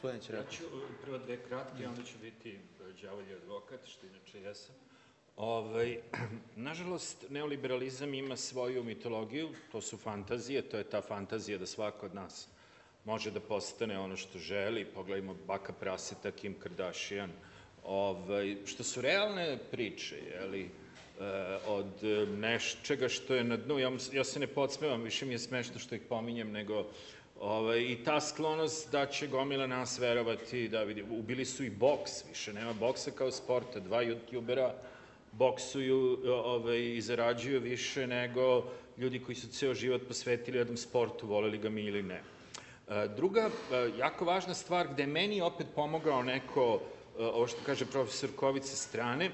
Gospodin će reći. Ja ću prvo dve kratke, onda ću biti đavolji advokat, što inače jesam. Nažalost, neoliberalizam ima svoju mitologiju, to su fantazije, to je ta fantazija da svako od nas može da postane ono što želi, pogledajmo Baka Praseta, Kim Kardashian, što su realne priče, od nečega što je na dnu, ja se ne podsmevam, više mi je smešno što ih pominjem, nego i ta sklonost da će gomila nas verovati, da vidi, ubili su i boks, više nema boksa kao sporta, 2 youtubera boksuju i zarađuju više nego ljudi koji su ceo život posvetili jednom sportu, voleli ga mi ili ne. Druga, jako važna stvar, gde je meni opet pomogao neko, ovo što kaže profesor Ković sa strane,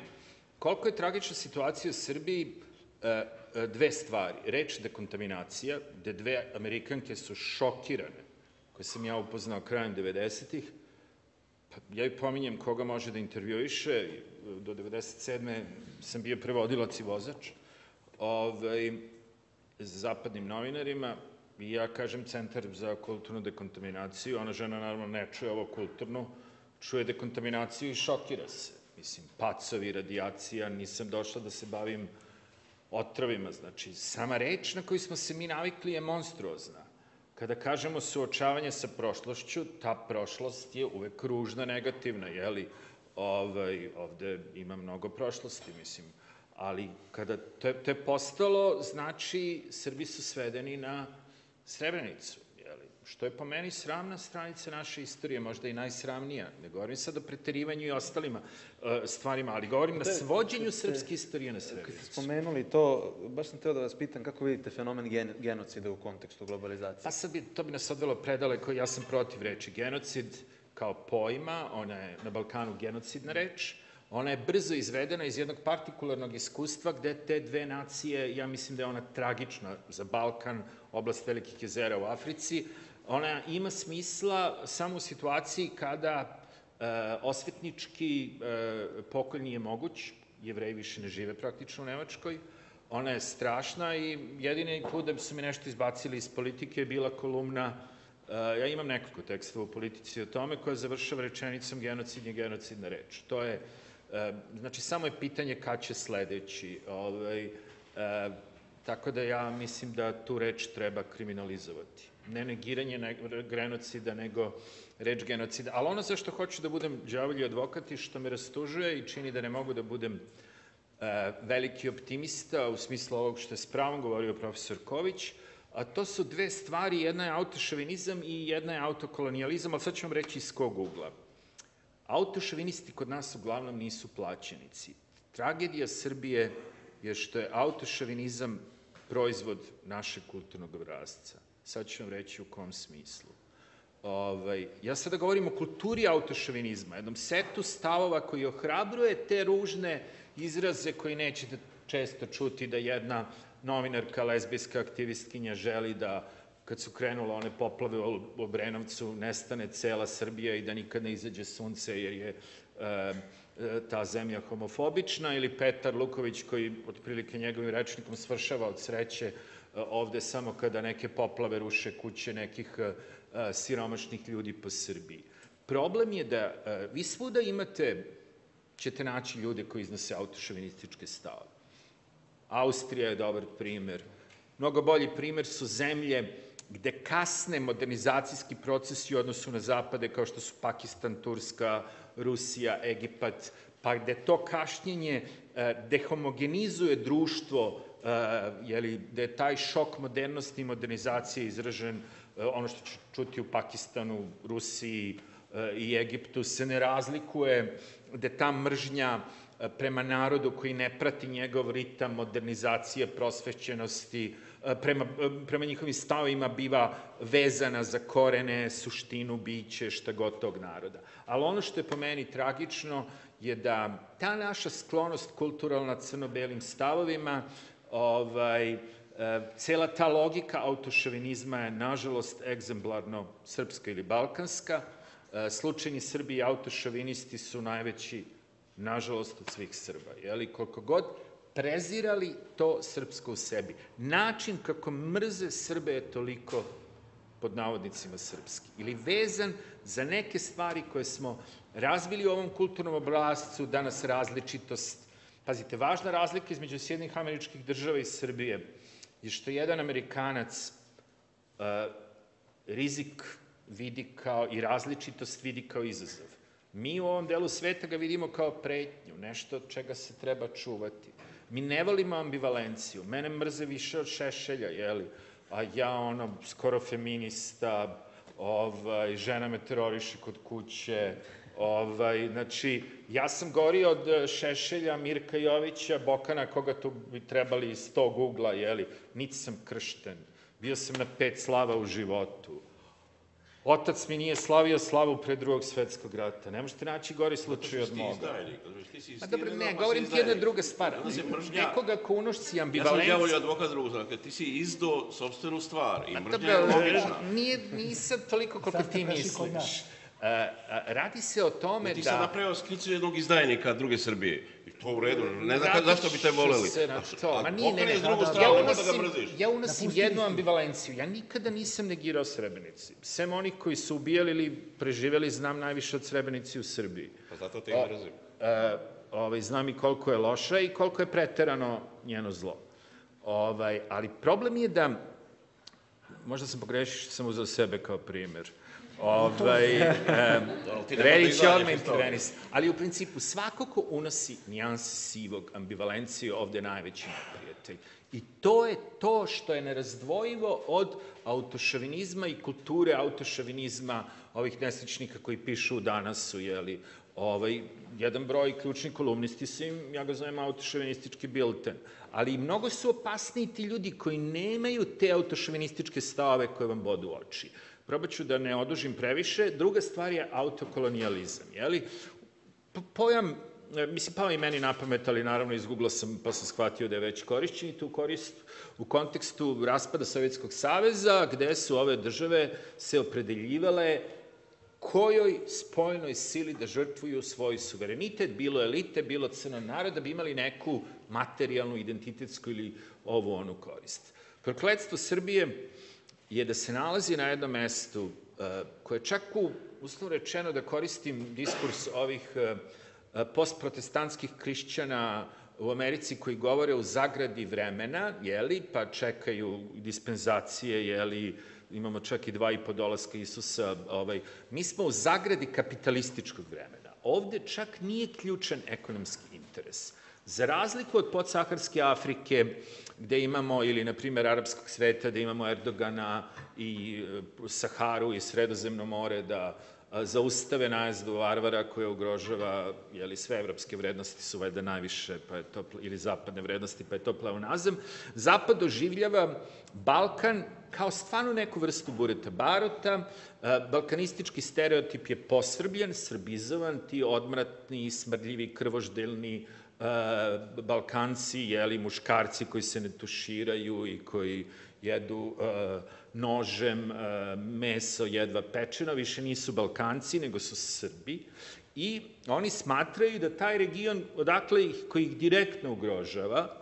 koliko je tragična situacija u Srbiji, dve stvari. Reč dekontaminacija, gde 2 Amerikanke su šokirane, koje sam ja upoznao krajem 90-ih. Ja i pominjem koga može da intervjuiše, do 97. sam bio prevodilac i vozač zapadnim novinarima i ja kažem Centar za kulturnu dekontaminaciju, ona žena naravno ne čuje ovo kulturno, čuje dekontaminaciju i šokira se. Mislim, pacovi, radijacija, nisam došla da se bavim otrovima, znači, sama reč na koju smo se mi navikli je monstruozna. Kada kažemo suočavanje sa prošlošću, ta prošlost je uvek ružna, negativna, jeli? Ovde ima mnogo prošlosti, mislim, ali kada to je postalo, znači, Srbi su svedeni na Srebrenicu, jeli? Što je po meni sramna stranica naše istorije, možda i najsramnija. Ne govorim sad o preterivanju i ostalima stvarima, ali govorim na svođenju srpske istorije na Srebrenicu. Kad ste spomenuli to, baš sam teo da vas pitam kako vidite fenomen genocida u kontekstu globalizacije. Pa sad to bi nas odvelo predaleko, ja sam protiv reči genocid kao pojma, ona je na Balkanu genocidna reč, ona je brzo izvedena iz jednog partikularnog iskustva gde te 2 nacije, ja mislim da je ona tragična za Balkan, oblast Velikih jezera u Africi, ona ima smisla samo u situaciji kada osvetnički pokolj nije moguć, Jevreji više ne žive praktično u Nemačkoj, ona je strašna i jedini put da su mi nešto izbacili iz politike je bila kolumna, ja imam nekoliko tekstova u politici o tome, koja završava rečenicom genocid je genocidna reč. To je, znači, samo je pitanje kad će sledeći. Tako da ja mislim da tu reč treba kriminalizovati. Ne negiranje genocida, nego reč genocida. Ali ono zašto hoću da budem đavolji advokat i što me rastužuje i čini da ne mogu da budem veliki optimista u smislu ovog što je s pravom govorio profesor Ković, a to su 2 stvari, jedna je autošovinizam i jedna je autokolonijalizam, ali sad ću vam reći iz kog ugla. Autošovinisti kod nas uglavnom nisu plaćenici. Tragedija Srbije je što je autošovinizam proizvod našeg kulturnog obrazca. Sad ću vam reći u kom smislu. Ja sada govorim o kulturi autošovinizma, jednom setu stavova koji ohrabruje te ružne izraze koji nećete često čuti da jedna novinarka, lezbijska aktivistkinja želi da, kad su krenule one poplave u Obrenovcu, nestane cela Srbija i da nikad ne izađe sunce jer je ta zemlja homofobična, ili Petar Luković koji otprilike njegovim rečnikom svršava od sreće ovde samo kada neke poplave ruše kuće nekih siromašnih ljudi po Srbiji. Problem je da vi svuda ćete naći ljude koji iznose autošovinističke stavove. Austrija je dobar primer. Mnogo bolji primer su zemlje gde kasne modernizacijski procesi u odnosu na zapade, kao što su Pakistan, Turska, Rusija, Egipat, pa gde to kašnjenje dehomogenizuje društvo, gde je taj šok modernosti i modernizacije izražen, ono što ću čuti u Pakistanu, Rusiji i Egiptu, se ne razlikuje, gde ta mržnja prema narodu koji ne prati njegov ritam modernizacije, prosvećenosti, prema njihovim stavovima biva vezana za korene, suštinu, biće, šta god tog naroda. Ali ono što je po meni tragično je da ta naša sklonost kulturalna crno-belim stavovima, cela ta logika autošovinizma je, nažalost, egzemplarno srpska ili balkanska. Slučajni Srbi i autošovinisti su najveći, nažalost, od svih Srba. Koliko god prezirali to srpsko u sebi. Način kako mrze Srbe je toliko pod navodnicima srpski, ili vezan za neke stvari koje smo razvili u ovom kulturnom obrascu, danas različitost. Pazite, važna razlika između Sjedinjenih Američkih Država i Srbije je što jedan Amerikanac rizik vidi kao i različitost vidi kao izazov. Mi u ovom delu sveta ga vidimo kao pretnju, nešto od čega se treba čuvati. Mi ne volimo ambivalenciju. Mene mrze više od Šešelja, jeli? A ja, skoro feminista, žena me teroriše kod kuće, znači, ja sam gori od Šešelja, Mirka Jovića, Bokana, koga tu bi trebali 100 Google-a, jeli? Niti sam kršten. Bio sam na 5 slava u životu. Otac mi nije slavio slavu pre Drugog svetskog rata. Ne možete naći gori slučaj od moga. Ma dobro, ne, govorim ti jedna druga stvar. Nekoga ko unošci ambivalenciju... Ja sam đavolji advokat drugog strana. Ti si izdao sopstvenu stvar i mržnja je logična. Nisam toliko koliko ti misliš. Radi se o tome da... Ti sad napravio skicu jednog izdajnika druge Srbije. I to u redu. Ne znam zašto bi te voleli. Ma nije, ne. Ja unosim jednu ambivalenciju. Ja nikada nisam negirao Srebrenici. Sem onih koji su ubijali ili preživeli, znam najviše od Srebrenici u Srbiji. Pa zato te i mrzim. Znam i koliko je loša i koliko je preterano njeno zlo. Ali problem je da... Možda sam pogrešio što sam uzeo sebe kao primer. Reljić je odmah intervenis. Ali u principu svako ko unosi nijanse sivog, ambivalenciju, ovde je najveći neprijatelj. I to je to što je nerazdvojivo od autošovinizma i kulture autošovinizma ovih nesličnika koji pišu u Danasu, jeli, jedan broj ključni kolumnisti su im, ja ga zovem autošovinistički bilten, ali mnogo su opasniji ti ljudi koji nemaju te autošovinističke stavove koje vam bodu u oči. Probat ću da ne odužim previše. Druga stvar je autokolonijalizam, jeli? Pojam, mislim, pao i meni na pamet, ali naravno iz Google-a sam, pa sam shvatio da je već korišćen i to u kontekstu raspada Sovjetskog saveza, gde su ove države se opredeljivale kojoj spoljnoj sili da žrtvuju svoj suverenitet, bilo elite, bilo crnog naroda, da bi imali neku materijalnu, identitetsku ili ovu onu korist. Prokletstvo Srbije je da se nalazi na jednom mestu koje čak uslovno rečeno da koristim diskurs ovih postprotestantskih hrišćana u Americi koji govore u zagradi vremena, jeli, pa čekaju dispenzacije, jeli, imamo čak i 2,5 dolaska Isusa, mi smo u zagradi kapitalističkog vremena. Ovde čak nije ključan ekonomski interes. Za razliku od podsaharske Afrike, gde imamo, ili, na primjer, arapskog sveta, gde imamo Erdogana i Saharu i Sredozemno more, da zaustave najezdu varvara koja ugrožava, jeli, sve evropske vrednosti su valjda najviše, ili zapadne vrednosti, pa je to pleonazam. Zapad doživljava Balkan kao stvarno neku vrstu bureta baruta. Balkanistički stereotip je posrbljen, srbizovan, ti odmratni, smrdljivi, krvoždeljni Balkanci, jeli, muškarci koji se ne tuširaju i koji jedu nožem meso jedva pečeno, više nisu Balkanci, nego su Srbi. I oni smatraju da taj region, odakle koji ih direktno ugrožava,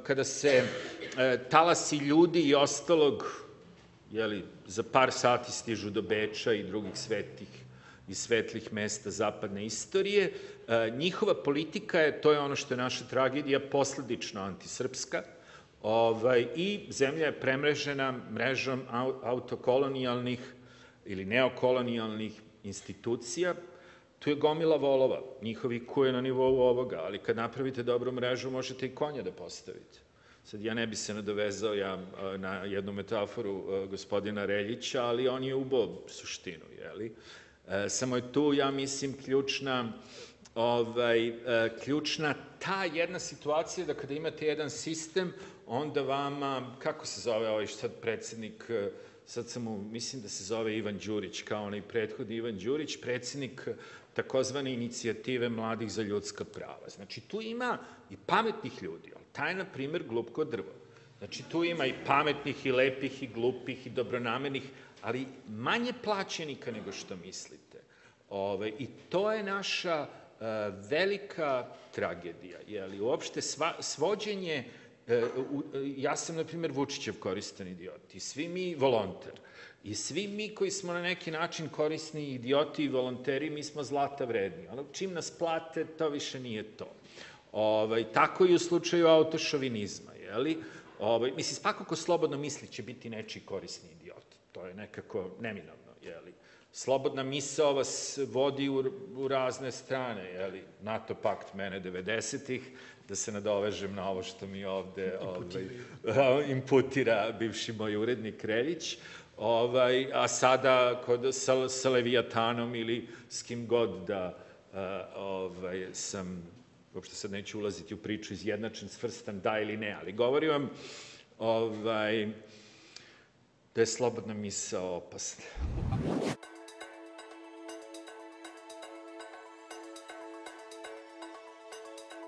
kada se talasi ljudi i ostalog, jeli, za par sati stižu do Beča i drugih svetih i svetlih mesta zapadne istorije, njihova politika je, to je ono što je naša tragedija, posledično antisrpska, i zemlja je premrežena mrežom autokolonijalnih ili neokolonijalnih institucija. Tu je gomila volova, njihovi kuje na nivou ovoga, ali kad napravite dobru mrežu možete i konja da postavite. Sad ja ne bi se nadovezao na jednu metaforu gospodina Reljića, ali on je ubao suštinu, jeli? Samo je tu, ja mislim, ključna ta jedna situacija da kada imate jedan sistem, onda vama, kako se zove ovaj sad predsednik, sad sam mislim da se zove Ivan Đurić, kao onaj prethodni Ivan Đurić, predsednik takozvane inicijative mladih za ljudska prava. Znači, tu ima i pametnih ljudi, ali taj, na primer, glup ko drvo. Znači, tu ima i pametnih, i lepih, i glupih, i dobronamernih, ali manje plaćenika nego što mislite. I to je naša velika tragedija, jer uopšte svođenje Ja sam, na primjer, Vučićev koristan idiot i svi mi volonter. I svi mi koji smo na neki način korisni idioti i volonteri, mi smo zlata vredni. Ono, čim nas plate, to više nije to. Tako i u slučaju autošovinizma, jeli? Mislim, svako ko slobodno misli će biti nečiji korisni idiot. To je nekako neminovno, jeli? Slobodna misao vas vodi u razne strane, jeli? NATO pakt mene 90-ih, da se nadovežem na ovo što mi ovde imputira bivši moj urednik Reljić, a sada sa Leviatanom ili s kim god da sam, uopšte sad neću ulaziti u priču, izjednačen, svrstan, da ili ne, ali govorim vam da je slobodna misao opasna.